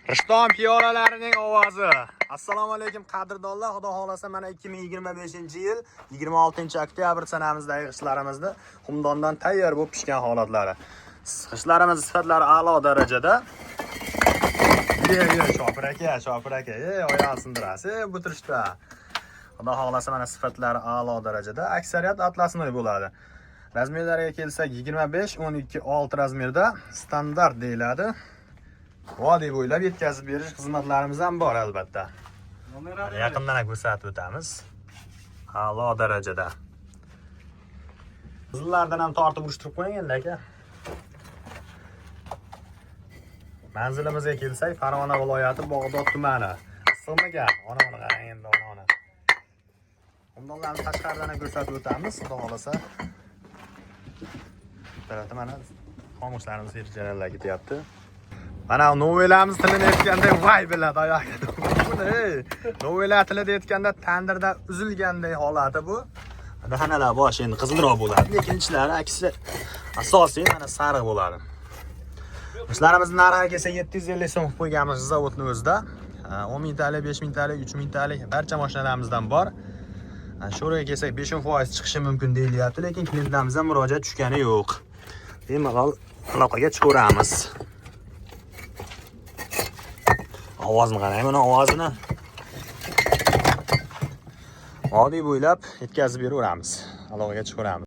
Rishton piyolalarining ovozi. Assalomu alaykum qadrdonlar. Xudo xolasa mana 2025-yil 26-oktyabr sanamizdagi g'ishtlarimizni xumdondan tayyor bo'lib pishgan holatlari. G'ishtlarimiz sifatlari a'lo darajada. Shopir aka. Oyoq sindirasiz bu turishda. Xudo xolasa mana sifatlari a'lo darajada. Aksariyat atlasnoy bo'ladi. Razmerlariga kelsak 25, 12, 6 razmerda standart deyiladi. Vodiy bo'ylab yetkazib berish xizmatlarimiz ham bor albatta. Yaqindan ko'rsatib o'tamiz. A'lo darajada. Qizillardan ham tortib urishtirib qo'ying endi aka. Manzilimizga kelsak, Farg'ona viloyati Bog'dod tumani. Issiqmiga, ona qarang endi ona. Xumdonlarni tashqaridan ham ko'rsatib o'tamiz, xudo xolasa. Tarafda mana xomushlarimiz yerchalarga ketyapti. Mana novelarimiz tilini aytganda voy biladi oyoqqa. Novelar tilida aytganda tandirda uzilganday holati bu. Dahanalar boshi endi qizilroq bo'ladi, lekin ichlari aksi asosiy mana sariq bo'ladi. Ishlarimiz narxiga kelsa 750 so'm qo'yganmiz zavodning o'zida. 10 ming talik, 5 ming talik, 3 ming talik barcha mashinalarimizdan bor. Sho'roga kelsak 5% chiqishi mumkin deyilyapti, lekin klientlarimizdan murojaat tushgani yo'q. Bemalol aloqaga chiqaveramiz. Ovozni qarang, mana ovozini. Vodiy bo'ylab yetkazib beraveramiz. Aloqaga chiqaveramiz.